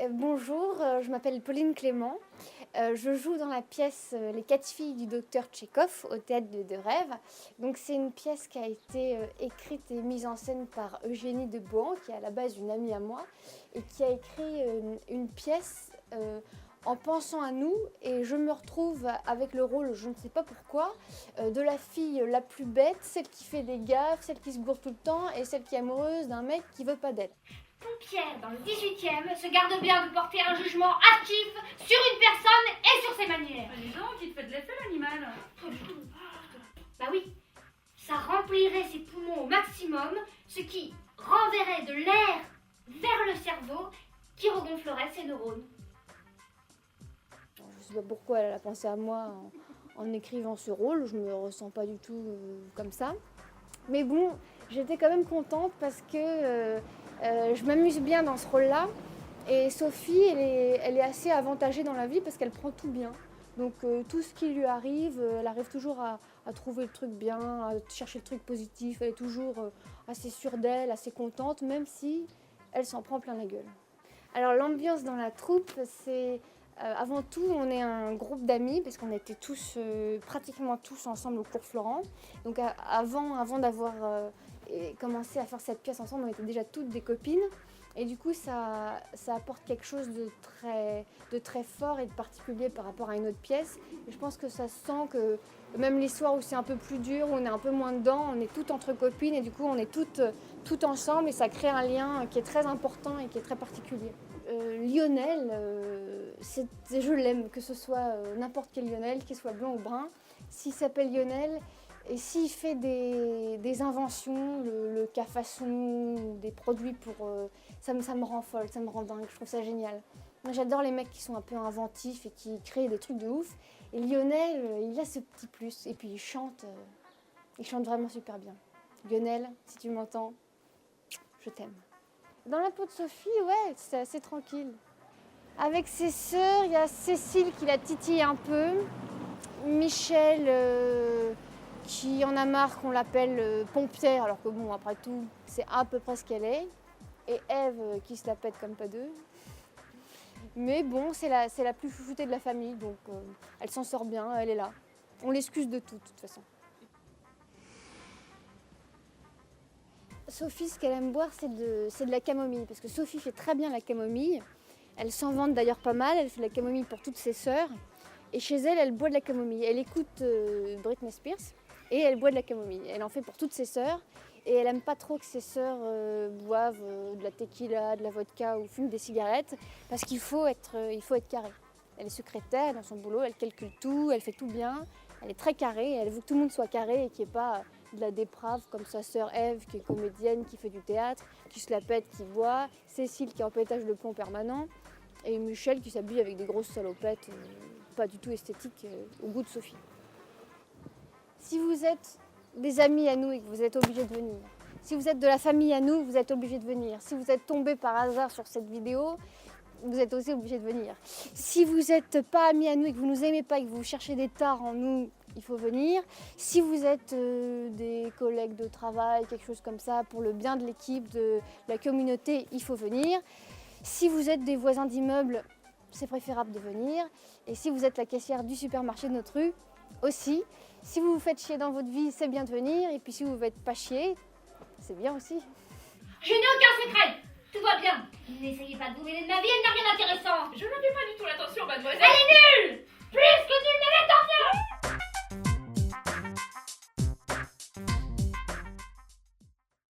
Bonjour, je m'appelle Pauline Clément. Je joue dans la pièce Les 4 filles du docteur Tchekhov au théâtre de Rêve. Donc c'est une pièce qui a été écrite et mise en scène par Eugénie de Bohan, qui est à la base une amie à moi, et qui a écrit une pièce en pensant à nous. Et je me retrouve avec le rôle, je ne sais pas pourquoi, de la fille la plus bête, celle qui fait des gaffes, celle qui se gourre tout le temps et celle qui est amoureuse d'un mec qui veut pas d'elle. Pierre, dans le 18e, se garde bien de porter un jugement hâtif sur une personne et sur ses manières. Dis donc, il te fait de l'effet l'animal. Bah oui, ça remplirait ses poumons au maximum, ce qui renverrait de l'air vers le cerveau qui regonflerait ses neurones. Je ne sais pas pourquoi elle a pensé à moi en écrivant ce rôle, je ne me ressens pas du tout comme ça. Mais bon, j'étais quand même contente parce que je m'amuse bien dans ce rôle-là. Et Sophie, elle est assez avantagée dans la vie parce qu'elle prend tout bien. Donc tout ce qui lui arrive, elle arrive toujours à trouver le truc bien, à chercher le truc positif. Elle est toujours assez sûre d'elle, assez contente, même si elle s'en prend plein la gueule. Alors l'ambiance dans la troupe, c'est... avant tout, on est un groupe d'amis parce qu'on était tous, pratiquement tous ensemble au cours Florent. Donc avant d'avoir commencé à faire cette pièce ensemble, on était déjà toutes des copines. Et du coup, ça apporte quelque chose de très fort et de particulier par rapport à une autre pièce. Et je pense que ça se sent que même les soirs où c'est un peu plus dur, où on est un peu moins dedans, on est toutes entre copines et du coup, on est toutes ensemble et ça crée un lien qui est très important et qui est très particulier. Lionel, je l'aime, que ce soit n'importe quel Lionel, qu'il soit blanc ou brun. S'il s'appelle Lionel et s'il fait des inventions, le cas-façon, des produits pour... ça me rend folle, ça me rend dingue, je trouve ça génial. Moi j'adore les mecs qui sont un peu inventifs et qui créent des trucs de ouf. Et Lionel, il a ce petit plus. Et puis il chante vraiment super bien. Lionel, si tu m'entends, je t'aime. Dans la peau de Sophie, ouais, c'est assez tranquille. Avec ses sœurs, il y a Cécile qui la titille un peu, Michel qui en a marre qu'on l'appelle pompière, alors que bon, après tout, c'est à peu près ce qu'elle est, et Ève qui se la pète comme pas deux. Mais bon, c'est la plus chouchoutée de la famille, donc elle s'en sort bien, elle est là. On l'excuse de tout, de toute façon. Sophie, ce qu'elle aime boire, c'est de la camomille, parce que Sophie fait très bien la camomille. Elle s'en vante d'ailleurs pas mal, elle fait de la camomille pour toutes ses sœurs. Et chez elle, elle boit de la camomille. Elle écoute Britney Spears et elle boit de la camomille. Elle en fait pour toutes ses sœurs. Et elle aime pas trop que ses sœurs boivent de la tequila, de la vodka ou fument des cigarettes, parce qu'il faut être carré. Elle est secrétaire dans son boulot, elle calcule tout, elle fait tout bien. Elle est très carrée, elle veut que tout le monde soit carré et qu'il n'y ait pas de la déprave comme sa sœur Ève qui est comédienne, qui fait du théâtre, qui se la pète, qui boit, Cécile qui est en pétage de plomb permanent, et Michel qui s'habille avec des grosses salopettes pas du tout esthétiques au goût de Sophie. Si vous êtes des amis à nous et que vous êtes obligés de venir, si vous êtes de la famille à nous, vous êtes obligés de venir. Si vous êtes tombé par hasard sur cette vidéo, vous êtes aussi obligés de venir. Si vous n'êtes pas amis à nous et que vous ne nous aimez pas et que vous cherchez des tares en nous, il faut venir. Si vous êtes des collègues de travail, quelque chose comme ça, pour le bien de l'équipe, de la communauté, il faut venir. Si vous êtes des voisins d'immeubles, c'est préférable de venir. Et si vous êtes la caissière du supermarché de notre rue, aussi. Si vous vous faites chier dans votre vie, c'est bien de venir. Et puis si vous ne vous faites pas chier, c'est bien aussi. Je n'ai aucun secret, tout va bien. N'essayez pas de vous mêler de ma vie, elle n'a rien d'intéressant. Je ne dis pas du tout la